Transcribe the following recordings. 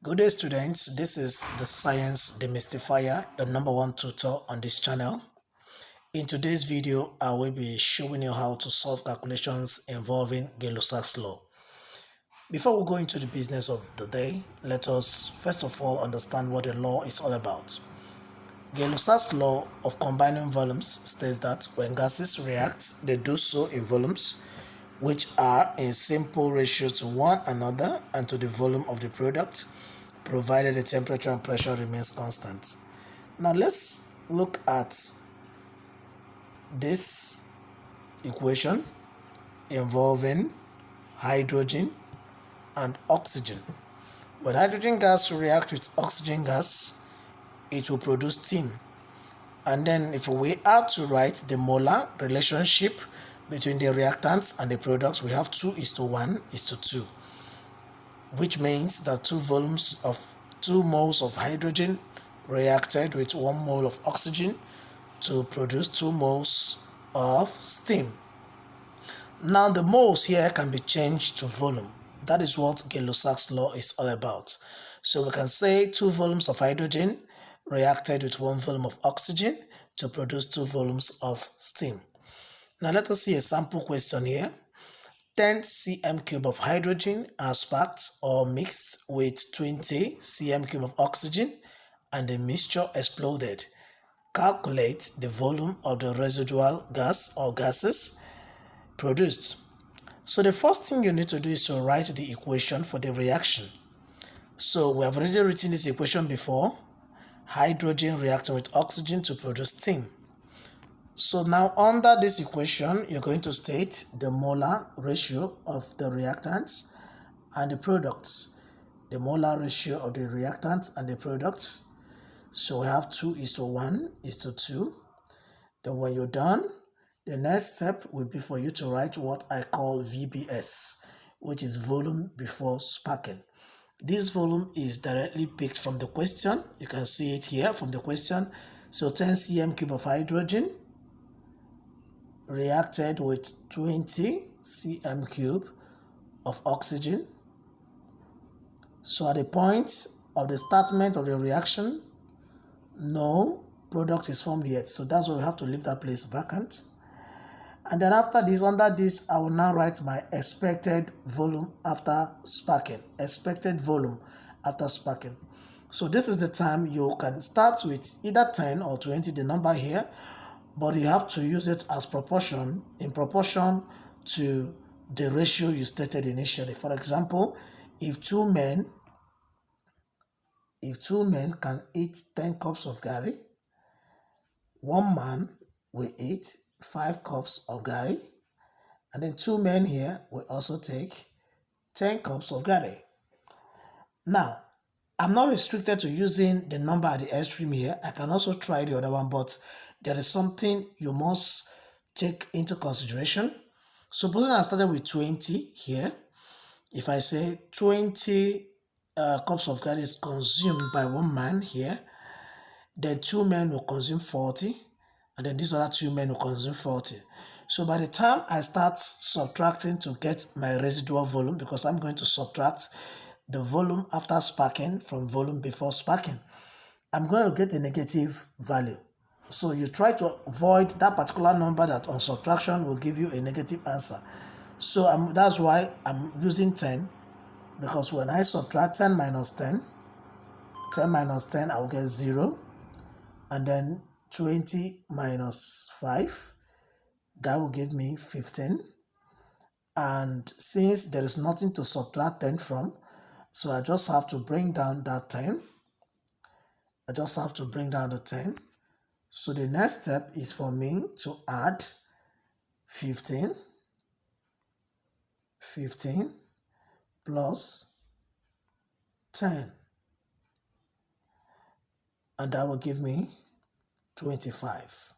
Good day, students. This is the Science Demystifier, the #1 tutor on this channel. In today's video, I will be showing you how to solve calculations involving GAY-LUSSAC'S law. Before we go into the business of the day, let us first of all understand what the law is all about. GAY-LUSSAC'S law of combining volumes states that when gases react, they do so in volumes which are in simple ratio to one another and to the volume of the product, provided the temperature and pressure remains constant. Now let's look at this equation involving hydrogen and oxygen. When hydrogen gas reacts with oxygen gas, it will produce steam. And then if we are to write the molar relationship between the reactants and the products, we have 2:1:2, which means that 2 moles of hydrogen reacted with 1 mole of oxygen to produce 2 moles of steam. Now the moles here can be changed to volume. That is what GAY-LUSSAC'S law is all about. So we can say 2 volumes of hydrogen reacted with 1 volume of oxygen to produce 2 volumes of steam. Now let us see a sample question here. 10 cm³ of hydrogen are sparked or mixed with 20 cm³ of oxygen and the mixture exploded. Calculate the volume of the residual gas or gases produced. So the first thing you need to do is to write the equation for the reaction. So we have already written this equation before. Hydrogen reacting with oxygen to produce steam. So now under this equation, you're going to state the molar ratio of the reactants and the products. The molar ratio of the reactants and the products. So we have 2:1:2. Then when you're done, the next step will be for you to write what I call VBS, which is volume before sparking. This volume is directly picked from the question. You can see it here from the question. So 10 cm³ of hydrogen reacted with 20 cm³ of oxygen. So at the point of the startment of the reaction, no product is formed yet. So that's why we have to leave that place vacant. And then after this, under this, I will now write my expected volume after sparking. Expected volume after sparking. So this is the time you can start with either 10 or 20, the number here, but you have to use it as in proportion to the ratio you stated initially. For example, if two men can eat 10 cups of gari, one man will eat 5 cups of gari, and then 2 men here will also take 10 cups of gari. Now, I'm not restricted to using the number at the extreme here. I can also try the other one, but there is something you must take into consideration. Supposing I started with 20 here, if I say 20 cups of gari is consumed by 1 man here, then 2 men will consume 40, and then these other 2 men will consume 40. So by the time I start subtracting to get my residual volume, because I'm going to subtract the volume after sparking from volume before sparking, I'm going to get a negative value. So you try to avoid that particular number that on subtraction will give you a negative answer. So that's why I'm using 10, because when I subtract 10 minus 10, I will get 0. And then 20 minus 5, that will give me 15. And since there is nothing to subtract 10 from, so I just have to bring down that 10. I just have to bring down the 10. So the next step is for me to add 15 plus 10. And that will give me 25.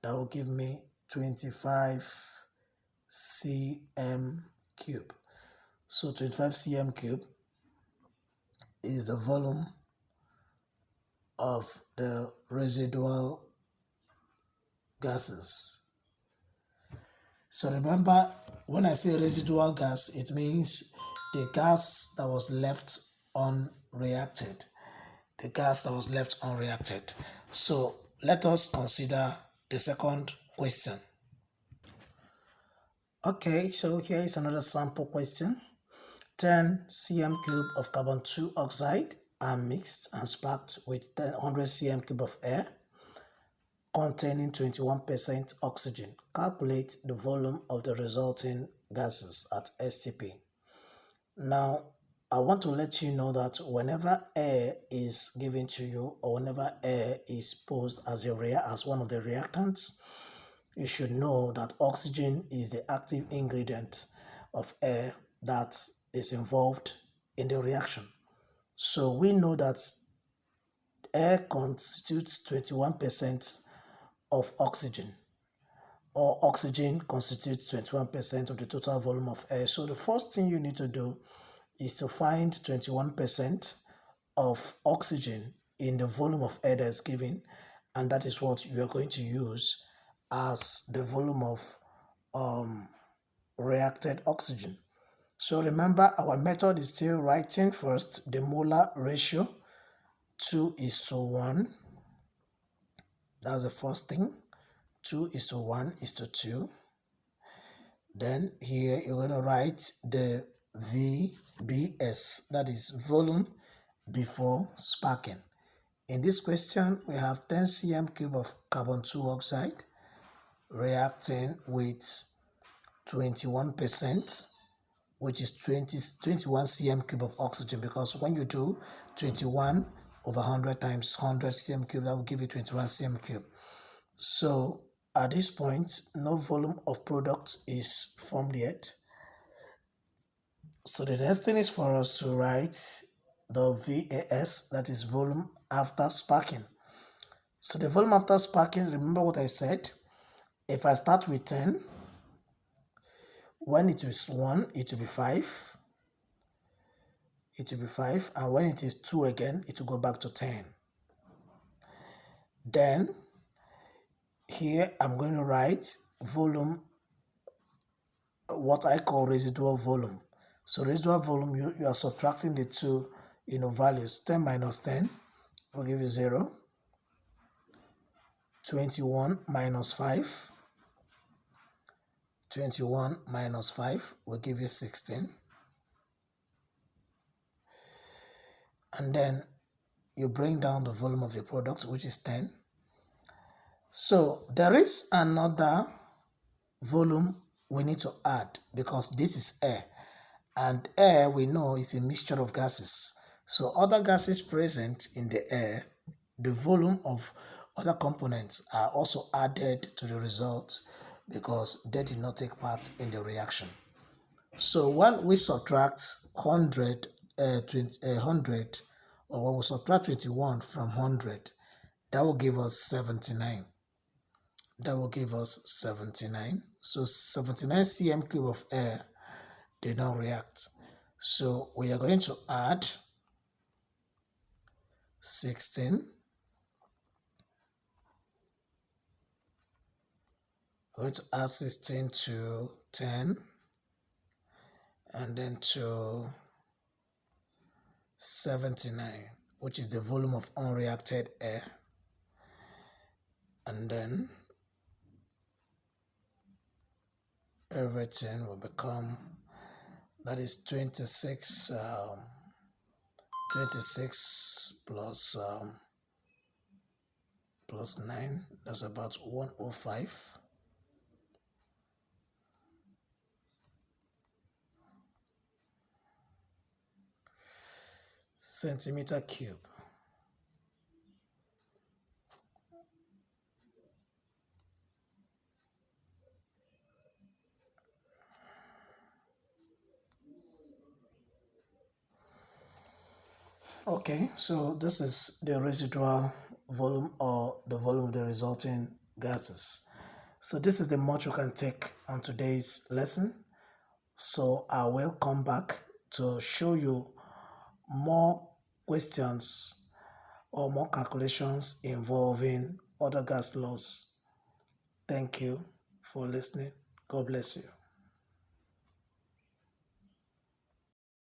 That will give me 25 cm³. So 25 cm³ is the volume of the residual gases. So remember, when I say residual gas, it means the gas that was left unreacted, the gas that was left unreacted. So let us consider the second question. Okay, so here is another sample question. 10 cm cube of carbon 2 oxide are mixed and sparked with 100 cm cube of air containing 21% oxygen. Calculate the volume of the resulting gases at STP. Now, I want to let you know that whenever air is given to you, or whenever air is posed as one of the reactants, you should know that oxygen is the active ingredient of air that is involved in the reaction. So we know that air constitutes 21% of oxygen, or oxygen constitutes 21% of the total volume of air. So the first thing you need to do is to find 21% of oxygen in the volume of air that's given, and that is what you are going to use as the volume of reacted oxygen. So remember, our method is still writing first the molar ratio, 2:1. That's the first thing. 2:1:2. Then here you're going to write the VBS, that is volume before sparking. In this question, we have 10 cm cube of carbon 2 oxide reacting with 21%, which is 21 cm cube of oxygen, because when you do 21 over 100 times 100 cm cube, that will give you 21 cm cube. So at this point, no volume of product is formed yet. So the next thing is for us to write the VAS, that is volume after sparking. So the volume after sparking, remember what I said? If I start with 10, when it is 1, it will be 5. It will be 5. And when it is 2 again, it will go back to 10. Then, here I'm going to write volume, what I call residual volume. So residual volume, you are subtracting the two values. 10 minus 10 will give you 0. 21 minus 5. 21 minus 5 will give you 16. And then you bring down the volume of your product, which is 10. So there is another volume we need to add, because this is air. And air, we know, is a mixture of gases. So other gases present in the air, the volume of other components are also added to the result, because they did not take part in the reaction. So when we subtract 100, or when we subtract 21 from 100, that will give us 79. That will give us 79. So 79 cm cube of air did not react. So we are going to add 16. We're going to add 16 to 10, and then to 79, which is the volume of unreacted air. And then everything will become, that is 26, 26 plus 9, that's about 105. Centimeter cube. Okay, so this is the residual volume, or the volume of the resulting gases. So this is the much we can take on today's lesson. So I will come back to show you more questions or more calculations involving other gas laws. Thank you for listening. God bless you.